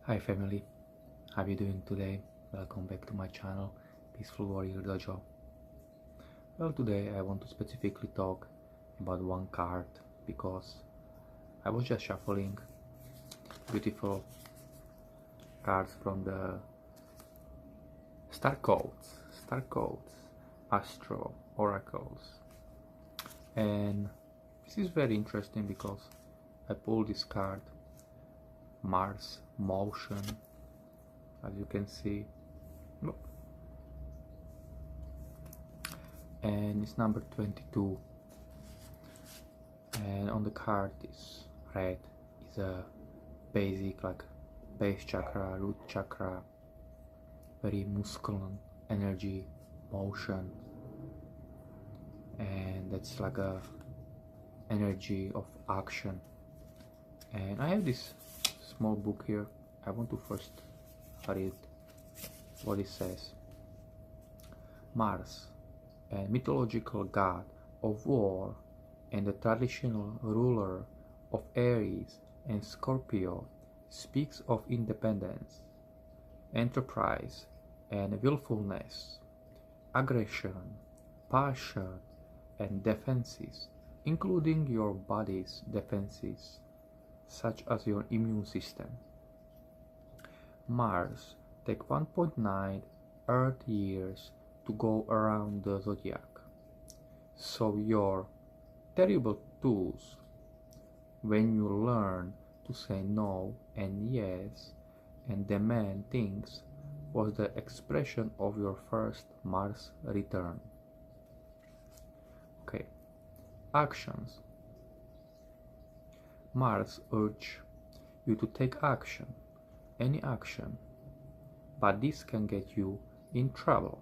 Hi family, how are you doing today? Welcome back to my channel, Peaceful Warrior Dojo. Well, today I want to specifically talk about one card because I was just shuffling beautiful cards from the star codes, astro oracles, and this is very interesting because I pulled this card, Mars Motion, as you can see, and it's number 22, and on the card is red, is a basic, like base chakra, root chakra, very muscular energy, motion, and that's like a energy of action. And I have this small book here. I want to first read what it says. Mars, a mythological god of war and the traditional ruler of Aries and Scorpio, speaks of independence, enterprise, and willfulness, aggression, passion, and defenses, including your body's defenses, such as your immune system. Mars takes 1.9 Earth years to go around the zodiac, so your terrible tools when you learn to say no and yes and demand things was the expression of your first Mars return. Okay, actions. Mars urges you to take action, any action, but this can get you in trouble.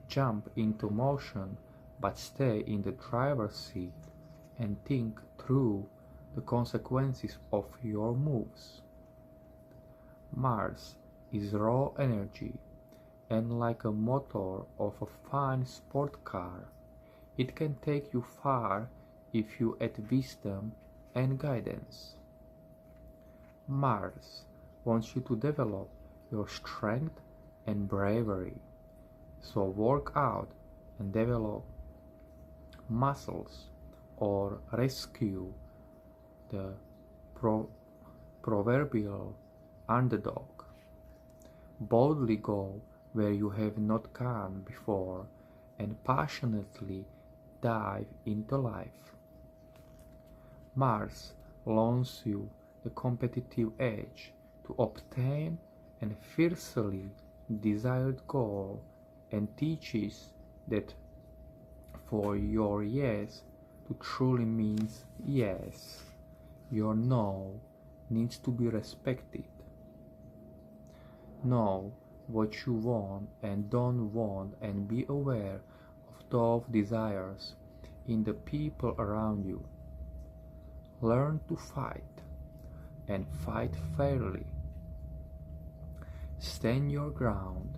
Jump into motion, but stay in the driver's seat and think through the consequences of your moves. Mars is raw energy, and like a motor of a fine sport car, it can take you far if you add wisdom and guidance. Mars wants you to develop your strength and bravery, so work out and develop muscles or rescue the proverbial underdog. Boldly go where you have not gone before and passionately dive into life. Mars loans you the competitive edge to obtain a fiercely desired goal and teaches that for your yes to truly means yes, your no needs to be respected. Know what you want and don't want and be aware of those desires in the people around you. Learn to fight and fight fairly. Stand your ground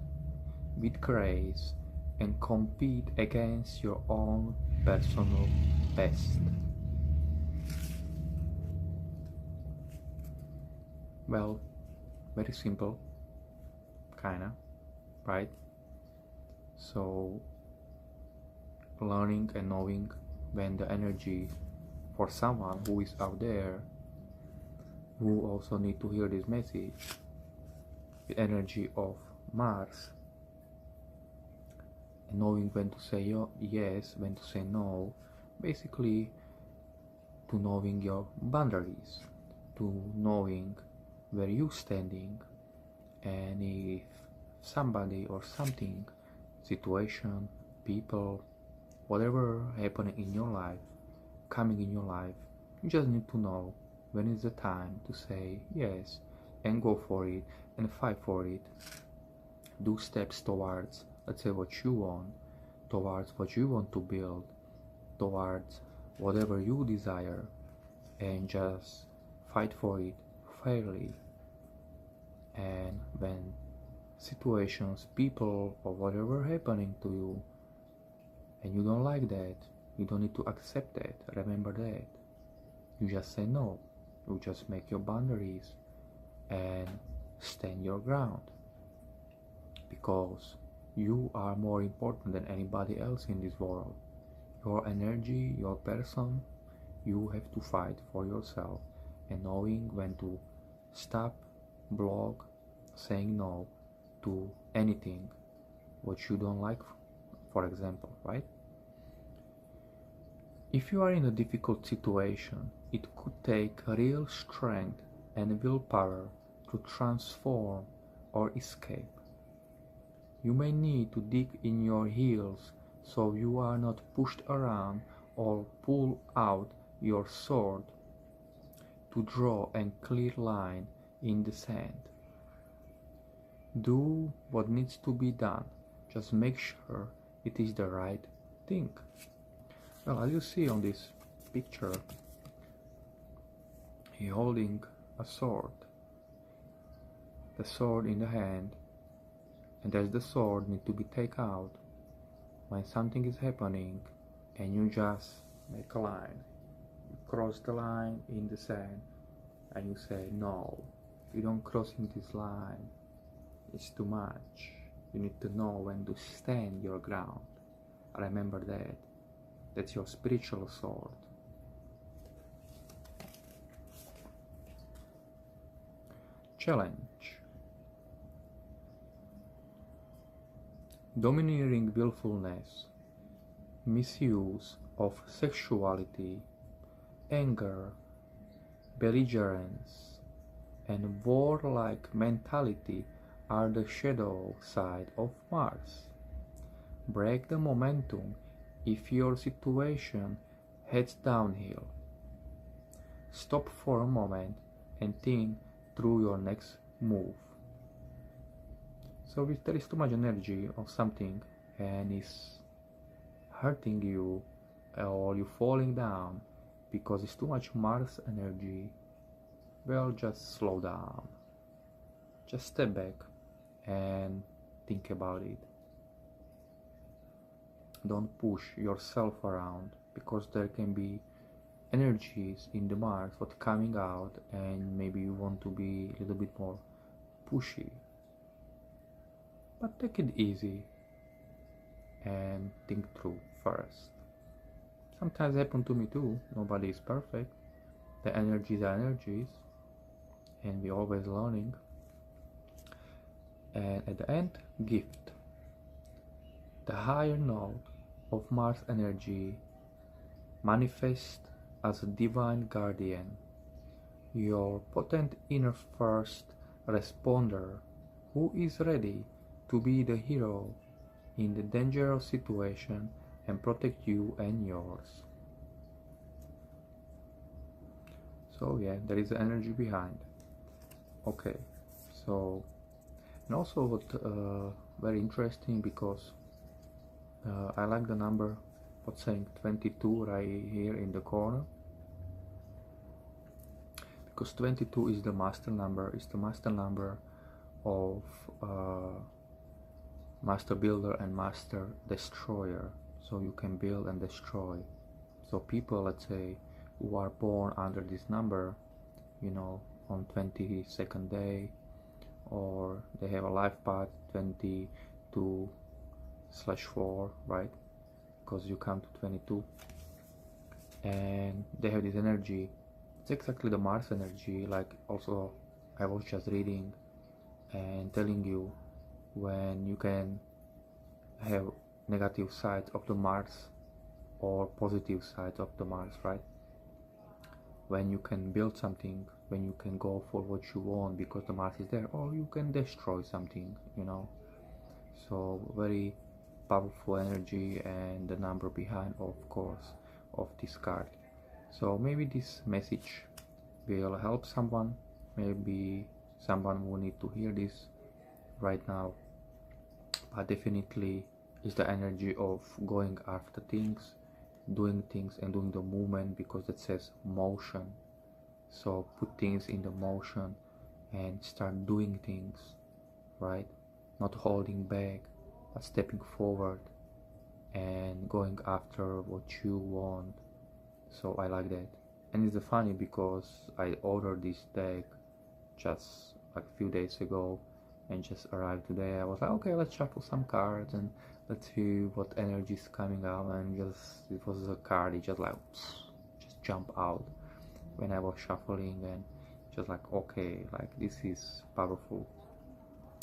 with grace and compete against your own personal best. Well, very simple, kinda, right? So, learning and knowing when the energy for someone who is out there who also need to hear this message, the energy of Mars, and knowing when to say yes, when to say no, basically to knowing your boundaries, to knowing where you standing, and if somebody or something, situation, people, whatever happening in your life, coming in your life, you just need to know when is the time to say yes and go for it and fight for it. Do steps towards, let's say, what you want, towards what you want to build, towards whatever you desire, and just fight for it fairly. And when situations, people, or whatever happening to you, and you don't like that, you don't need to accept that. Remember that. You just say no. You just make your boundaries and stand your ground, because you are more important than anybody else in this world. Your energy, your person, you have to fight for yourself, and knowing when to stop, block, saying no to anything what you don't like, for example, right? If you are in a difficult situation, it could take real strength and willpower to transform or escape. You may need to dig in your heels so you are not pushed around, or pull out your sword to draw a clear line in the sand. Do what needs to be done, just make sure it is the right thing. Well, as you see on this picture, he holding a sword, the sword in the hand, and as the sword need to be taken out when something is happening, and you just make a line, you cross the line in the sand, and you say no, you don't crossing this line, it's too much. You need to know when to stand your ground. Remember that. That's your spiritual sword. Challenge. Domineering willfulness, misuse of sexuality, anger, belligerence, and warlike mentality are the shadow side of Mars. Break the momentum if your situation heads downhill. Stop for a moment and think through your next move. So if there is too much energy of something and is hurting you, or you falling down because it's too much Mars energy, well, just slow down. Just step back and think about it. Don't push yourself around, because there can be energies in the Mars what coming out, and maybe you want to be a little bit more pushy. But take it easy and think through first. Sometimes it happens to me too. Nobody is perfect. The energies are energies, and we're always learning. And at the end, gift. The higher node of Mars energy manifests as a divine guardian, your potent inner first responder who is ready to be the hero in the dangerous situation and protect you and yours. So yeah, there is energy behind. Okay, so, and also what very interesting, because I like the number what's saying 22 right here in the corner, because 22 is the master number. It's the master number of master builder and master destroyer. So you can build and destroy. So people, let's say, who are born under this number, you know, on 22nd day, or they have a life path 22/4, right? Because you come to 22, and they have this energy. It's exactly the Mars energy. Like, also I was just reading and telling you when you can have negative sides of the Mars or positive sides of the Mars, right? When you can build something, when you can go for what you want because the Mars is there, or you can destroy something, you know. So very powerful energy, and the number behind, of course, of this card. So maybe this message will help someone, maybe someone who need to hear this right now. But definitely is the energy of going after things, doing things and doing the movement, because it says motion. So put things in the motion and start doing things, right? Not holding back, but stepping forward and going after what you want. So I like that. And it's funny because I ordered this deck just like a few days ago and just arrived today. I was like, okay, let's shuffle some cards and let's see what energy is coming out, and just it was a card, it just like just jump out when I was shuffling, and just like, okay, like this is powerful.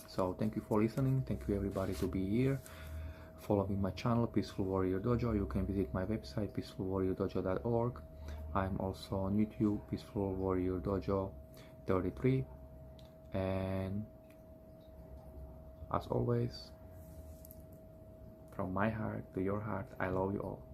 So thank you for listening. Thank you everybody to be here. Following my channel Peaceful Warrior Dojo. You can visit my website peacefulwarriordojo.org. I'm also on YouTube, Peaceful Warrior Dojo 33. And as always, from my heart to your heart, I love you all.